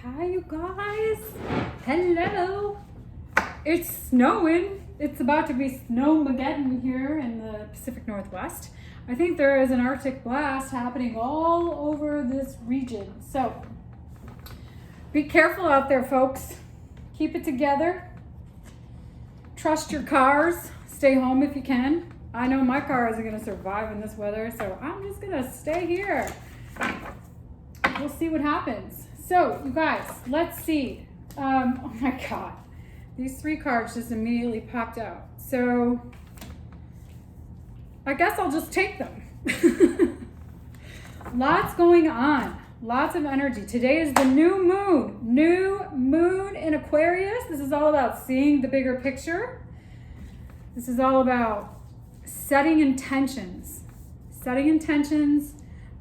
Hi, you guys. Hello. It's snowing. It's about to be snowmageddon here in the Pacific Northwest. I think there is an Arctic blast happening all over this region. So be careful out there, folks. Keep it together. Trust your cars. Stay home if you can. I know my car isn't going to survive in this weather, so I'm just going to stay here. We'll see what happens. So, you guys, let's see. Oh my God. These three cards just immediately popped out. So, I guess I'll just take them. Lots going on. Lots of energy. Today is the new moon. New moon in Aquarius. This is all about seeing the bigger picture. This is all about setting intentions. Setting intentions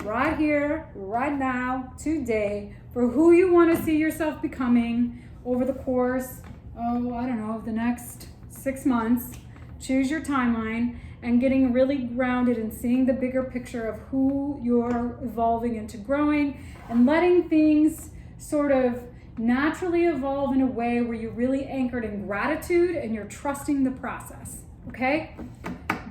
right here, right now, today, for who you want to see yourself becoming over the course, of the next 6 months. Choose your timeline and getting really grounded and seeing the bigger picture of who you're evolving into growing and letting things sort of naturally evolve in a way where you're really anchored in gratitude and you're trusting the process, okay?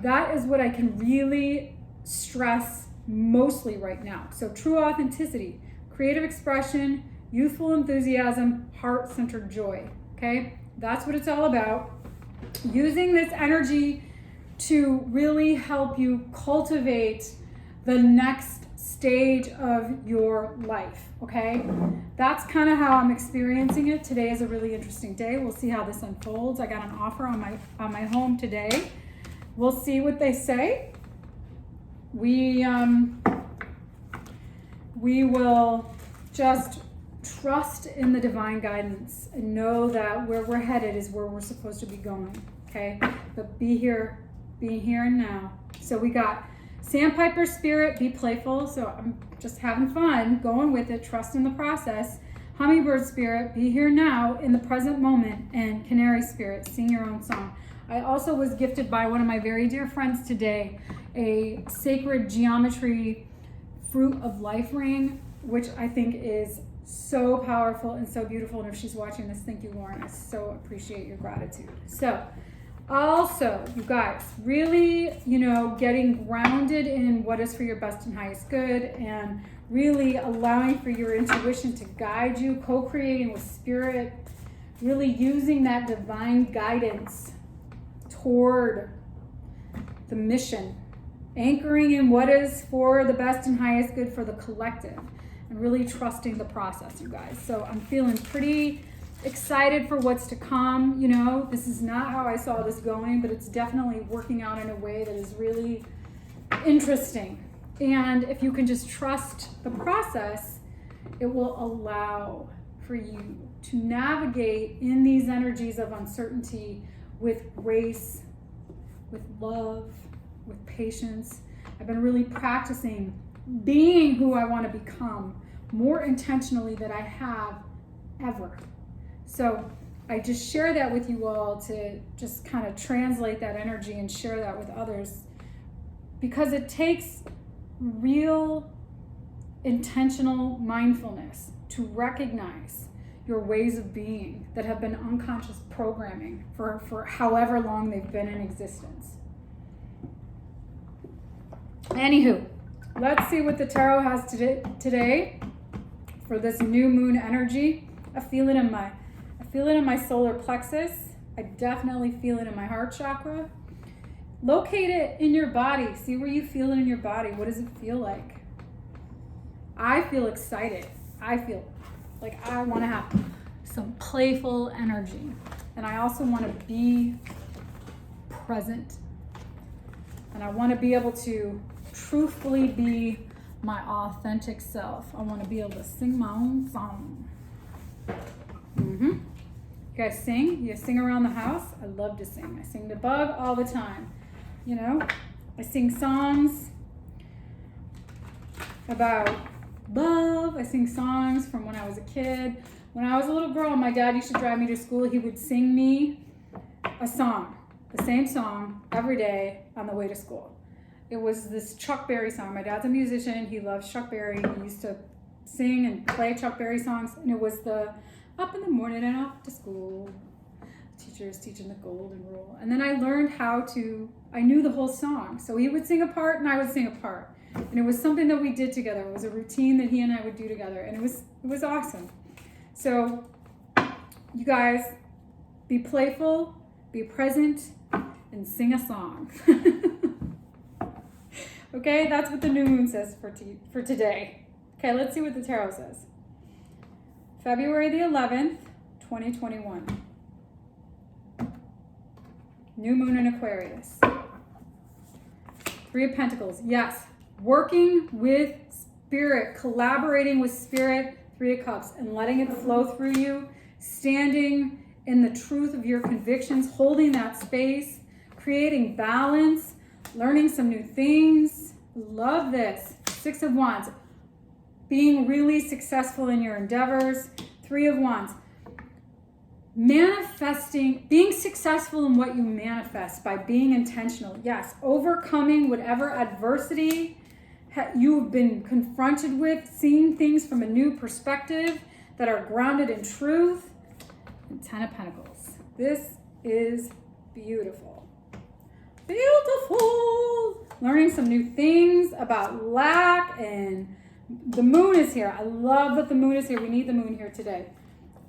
That is what I can really stress mostly right now. So true authenticity, creative expression, youthful enthusiasm, heart-centered joy, okay? That's what it's all about. Using this energy to really help you cultivate the next stage of your life, okay? That's kind of how I'm experiencing it. Today is a really interesting day. We'll see how this unfolds. I got an offer on my home today. We'll see what they say. We will just trust in the divine guidance and know that where we're headed is where we're supposed to be going, okay? But be here and now. So we got Sandpiper Spirit, be playful. So I'm just having fun, going with it, trust in the process. Hummingbird Spirit, be here now in the present moment. And Canary Spirit, sing your own song. I also was gifted by one of my very dear friends today a sacred geometry fruit of life ring, which I think is so powerful and so beautiful. And if she's watching this, thank you, Lauren. I so appreciate your gratitude. So also, you guys, really, getting grounded in what is for your best and highest good and really allowing for your intuition to guide you, co-creating with spirit, really using that divine guidance toward the mission, anchoring in what is for the best and highest good for the collective, and really trusting the process, you guys. So I'm feeling pretty excited for what's to come. This is not how I saw this going, but it's definitely working out in a way that is really interesting. And if you can just trust the process, it will allow for you to navigate in these energies of uncertainty with grace, with love, with patience. I've been really practicing being who I want to become more intentionally than I have ever. So I just share that with you all to just kind of translate that energy and share that with others, because it takes real intentional mindfulness to recognize your ways of being that have been unconscious programming for however long they've been in existence. Anywho, let's see what the tarot has today for this new moon energy. I feel it in my solar plexus. I definitely feel it in my heart chakra. Locate it in your body. See where you feel it in your body. What does it feel like? I feel excited. I feel like I want to have some playful energy. And I also want to be present. And I want to be able to truthfully be my authentic self. I want to be able to sing my own song. You guys sing? You sing around the house? I love to sing. I sing to Bug all the time. I sing songs about love. I sing songs from when I was a kid. When I was a little girl, my dad used to drive me to school. He would sing me a song, the same song, every day on the way to school. It was this Chuck Berry song. My dad's a musician. He loves Chuck Berry. He used to sing and play Chuck Berry songs, and it was the up in the morning and off to school. Teachers teaching the golden rule. And then I learned I knew the whole song. So he would sing a part and I would sing a part. And it was something that we did together. It was a routine that he and I would do together. And it was awesome. So you guys, be playful, be present, and sing a song. Okay, that's what the new moon says for today. Okay, let's see what the tarot says. February the 11th, 2021. New moon in Aquarius. Three of Pentacles. Yes, working with spirit, collaborating with spirit. Three of Cups, and letting it flow through you. Standing in the truth of your convictions, holding that space, creating balance, learning some new things. Love this. Six of Wands. Being really successful in your endeavors. Three of Wands. Manifesting, being successful in what you manifest by being intentional. Yes, overcoming whatever adversity you've been confronted with, seeing things from a new perspective that are grounded in truth. And Ten of Pentacles. This is beautiful. Beautiful. Learning some new things about lack, and the moon is here. I love that the moon is here. We need the moon here today.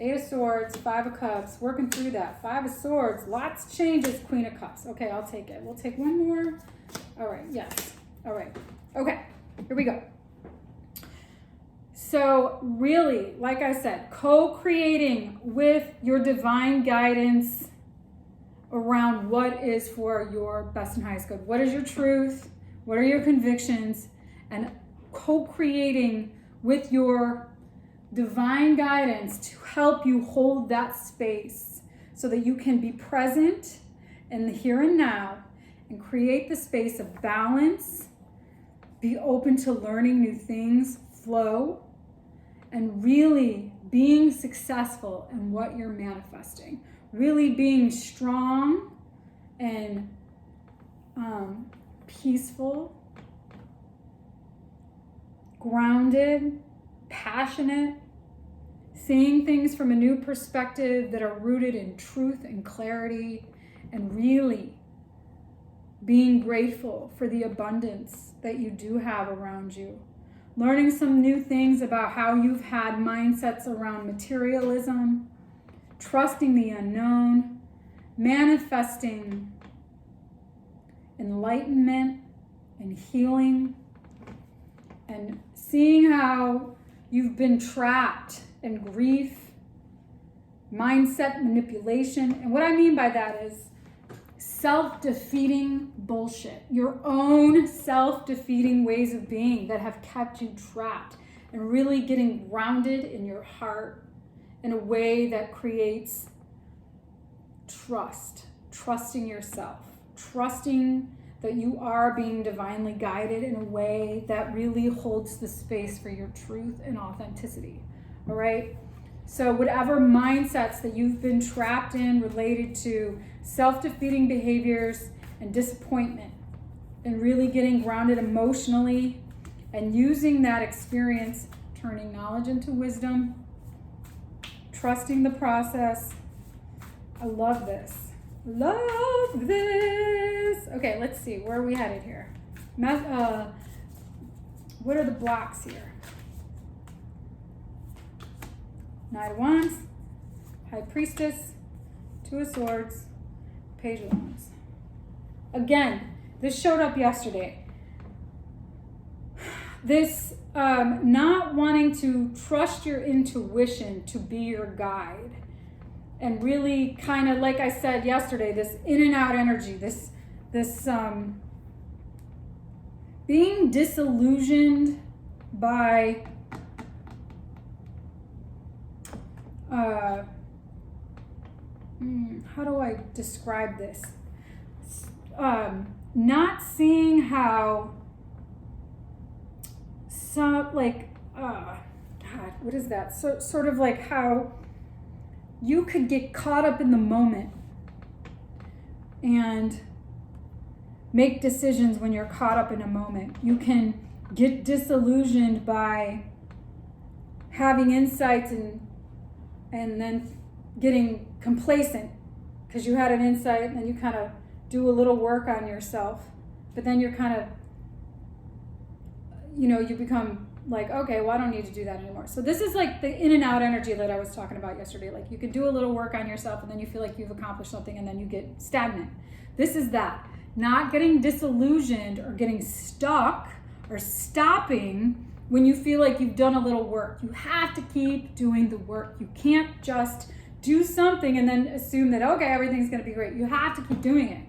Eight of Swords, Five of Cups, working through that. Five of Swords, lots changes, Queen of Cups. Okay, I'll take it. We'll take one more. All right, yes. All right. Okay, here we go. So really, like I said, co-creating with your divine guidance around what is for your best and highest good. What is your truth? What are your convictions? And co-creating with your divine guidance to help you hold that space so that you can be present in the here and now and create the space of balance, be open to learning new things, flow, and really being successful in what you're manifesting. Really being strong and peaceful, grounded, passionate, seeing things from a new perspective that are rooted in truth and clarity, and really being grateful for the abundance that you do have around you. Learning some new things about how you've had mindsets around materialism, trusting the unknown, manifesting enlightenment and healing, and seeing how you've been trapped in grief, mindset manipulation. And what I mean by that is self-defeating bullshit, your own self-defeating ways of being that have kept you trapped, and really getting grounded in your heart in a way that creates trust, trusting yourself, trusting that you are being divinely guided in a way that really holds the space for your truth and authenticity. All right? So whatever mindsets that you've been trapped in related to self-defeating behaviors and disappointment, and really getting grounded emotionally and using that experience, turning knowledge into wisdom, trusting the process. I love this. Love this. Okay, let's see. Where are we headed here? What are the blocks here? Knight of Wands, High Priestess, Two of Swords, Page of Wands. Again, this showed up yesterday. This not wanting to trust your intuition to be your guide. And really kind of, like I said yesterday, this in and out energy, this being disillusioned by how do I describe this? Not seeing how some, like, God, what is that? So, sort of like how you could get caught up in the moment and make decisions when you're caught up in a moment. You can get disillusioned by having insights and then getting complacent because you had an insight, and then you kind of do a little work on yourself, but then you're kind of, you become like, okay, well, I don't need to do that anymore. So this is like the in and out energy that I was talking about yesterday. Like you can do a little work on yourself and then you feel like you've accomplished something and then you get stagnant. This is that. Not getting disillusioned or getting stuck or stopping when you feel like you've done a little work. You have to keep doing the work. You can't just do something and then assume that, okay, everything's going to be great. You have to keep doing it.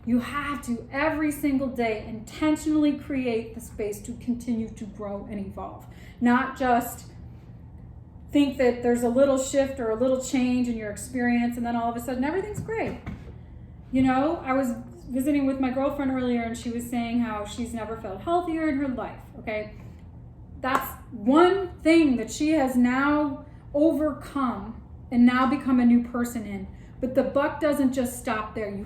You have to every single day intentionally create the space to continue to grow and evolve. Not just think that there's a little shift or a little change in your experience and then all of a sudden everything's great. I was visiting with my girlfriend earlier and she was saying how she's never felt healthier in her life, okay? That's one thing that she has now overcome and now become a new person in. But the buck doesn't just stop there.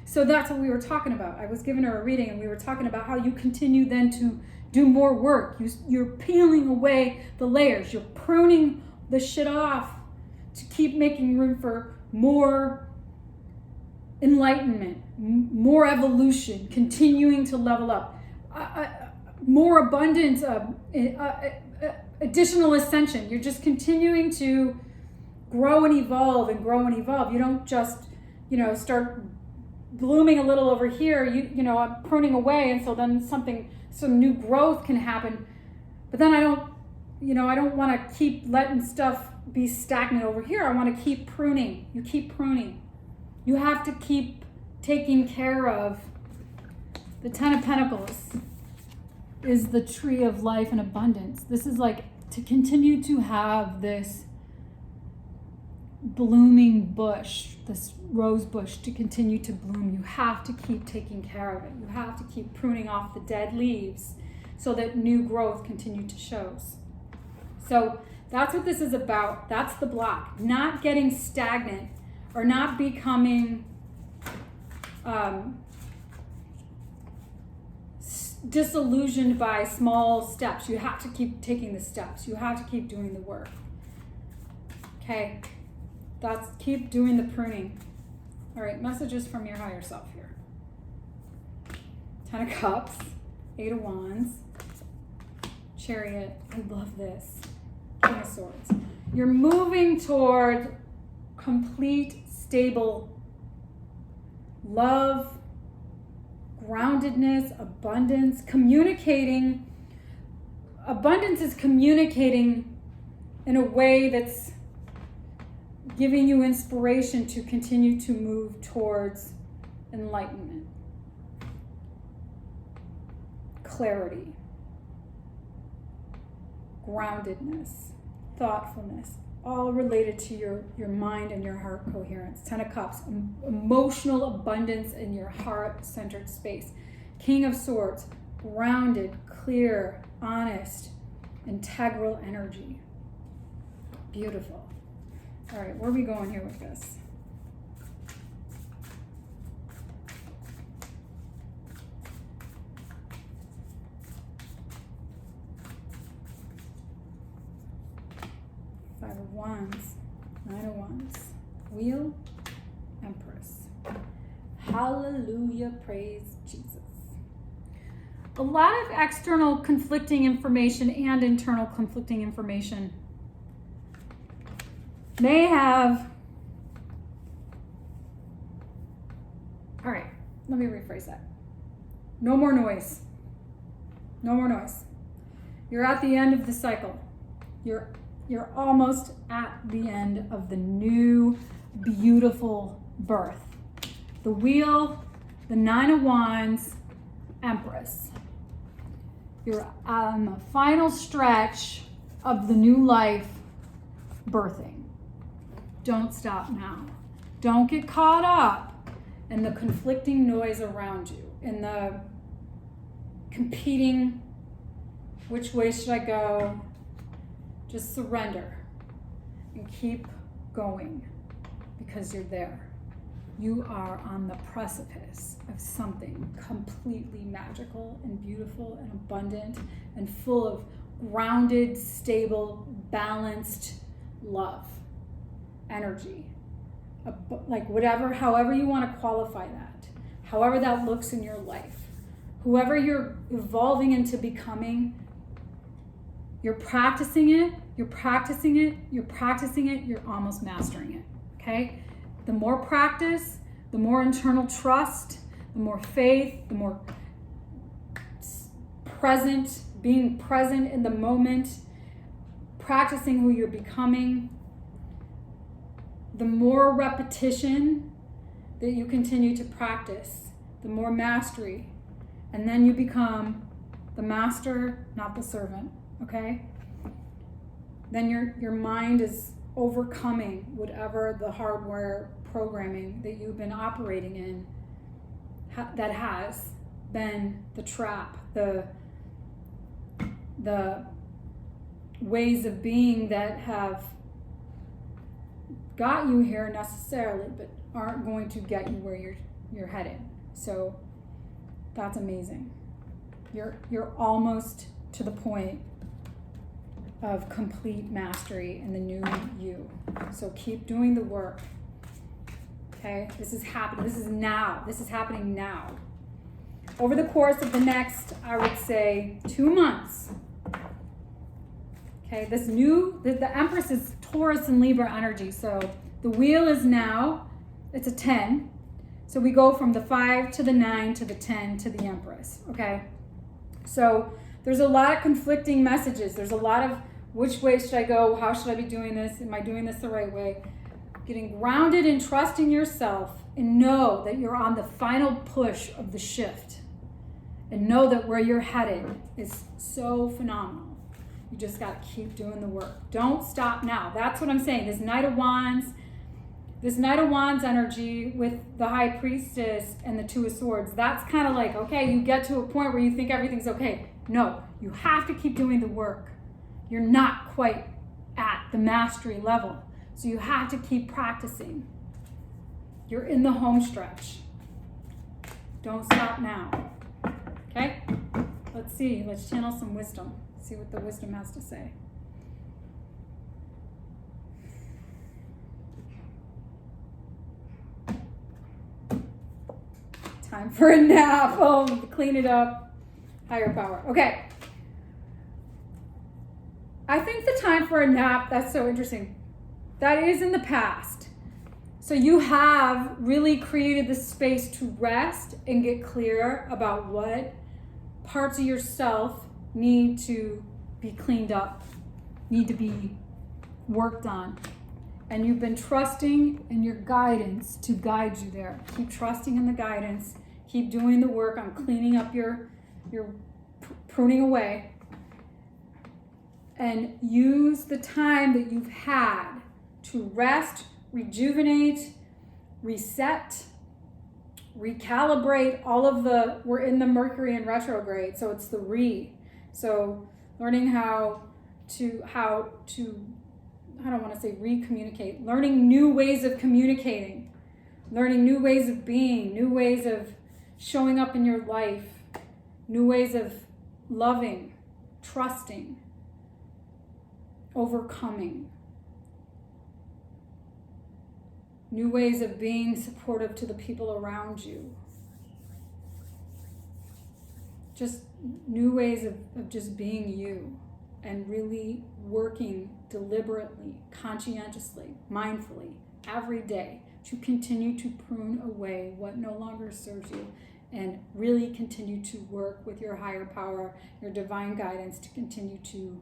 So that's what we were talking about. I was giving her a reading and we were talking about how you continue then to do more work. You're peeling away the layers. You're pruning the shit off to keep making room for more enlightenment, more evolution, continuing to level up, more abundance, additional ascension. You're just continuing to grow and evolve and grow and evolve. You don't just, start blooming a little over here, I'm pruning away, and so then some new growth can happen. But then I don't want to keep letting stuff be stagnant over here. I want to keep pruning. You keep pruning. You have to keep taking care of. The Ten of Pentacles is the tree of life and abundance. This is like to continue to have this blooming bush, this rose bush to continue to bloom. You have to keep taking care of it. You have to keep pruning off the dead leaves so that new growth continue to show. So that's what this is about. That's the block. Not getting stagnant or not becoming disillusioned by small steps. You have to keep taking the steps. You have to keep doing the work. Okay. Keep doing the pruning. All right, messages from your higher self here. 10 of Cups, 8 of Wands, Chariot. I love this. King of Swords. You're moving toward complete, stable love, groundedness, abundance, communicating. Abundance is communicating in a way that's giving you inspiration to continue to move towards enlightenment, clarity, groundedness, thoughtfulness, all related to your mind and your heart coherence. 10 of Cups, emotional abundance in your heart-centered space. King of Swords, grounded, clear, honest, integral energy. Beautiful. All right, where are we going here with this? Five of Wands, 9 of Wands, Wheel, Empress. Hallelujah, praise Jesus. A lot of external conflicting information and internal conflicting information may have, all right, let me rephrase that. No more noise. No more noise. You're at the end of the cycle. You're almost at the end of the new, beautiful birth. The Wheel, the 9 of Wands, Empress. You're on the final stretch of the new life birthing. Don't stop now. Don't get caught up in the conflicting noise around you, in the competing, which way should I go? Just surrender and keep going because you're there. You are on the precipice of something completely magical and beautiful and abundant and full of grounded, stable, balanced love, energy, like whatever, however you want to qualify that, however that looks in your life, whoever you're evolving into becoming, you're practicing it, you're practicing it, you're practicing it, you're almost mastering it, okay? The more practice, the more internal trust, the more faith, the more present, being present in the moment, practicing who you're becoming, the more repetition that you continue to practice, the more mastery. And then you become the master, not the servant, okay? Then your mind is overcoming whatever the hardware programming that you've been operating in that has been the trap, the ways of being that have got you here necessarily, but aren't going to get you where you're headed. So that's amazing. You're almost to the point of complete mastery in the new you. So keep doing the work. Okay, this is happening. This is now. This is happening now. Over the course of the next, I would say, 2 months. Okay, the Empress is Taurus and Libra energy. So the wheel is now, it's a 10. So we go from the 5 to the 9 to the 10 to the Empress. Okay, so there's a lot of conflicting messages. There's a lot of which way should I go? How should I be doing this? Am I doing this the right way? Getting grounded and trusting yourself, and know that you're on the final push of the shift, and know that where you're headed is so phenomenal. You just got to keep doing the work. Don't stop now. That's what I'm saying. This Knight of Wands energy with the High Priestess and the Two of Swords, that's kind of like, okay, you get to a point where you think everything's okay. No, you have to keep doing the work. You're not quite at the mastery level. So you have to keep practicing. You're in the home stretch. Don't stop now. Okay? Let's see. Let's channel some wisdom. See what the wisdom has to say. Time for a nap. Oh, clean it up. Higher power. Okay. I think the time for a nap, that's so interesting. That is in the past. So you have really created the space to rest and get clear about what parts of yourself need to be cleaned up, need to be worked on. And you've been trusting in your guidance to guide you there. Keep trusting in the guidance. Keep doing the work on cleaning up your pruning away. And use the time that you've had to rest, rejuvenate, reset, recalibrate we're in the Mercury in retrograde, so it's the So learning how to, I don't want to say re-communicate, learning new ways of communicating, learning new ways of being, new ways of showing up in your life, new ways of loving, trusting, overcoming, new ways of being supportive to the people around you, just new ways of just being you, and really working deliberately, conscientiously, mindfully, every day to continue to prune away what no longer serves you, and really continue to work with your higher power, your divine guidance, to continue to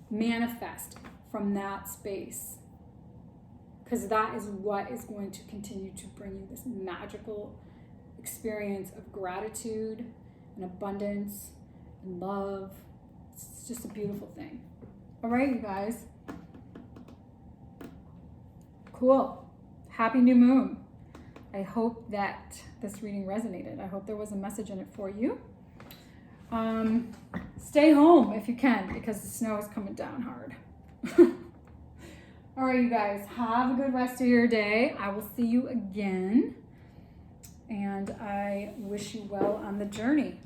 manifest from that space, because that is what is going to continue to bring you this magical experience of gratitude and abundance and love. It's just a beautiful thing. All right, you guys. Cool. Happy new moon. I hope that this reading resonated. I hope there was a message in it for you. Stay home if you can, because the snow is coming down hard. All right, you guys, have a good rest of your day. I will see you again, and I wish you well on the journey.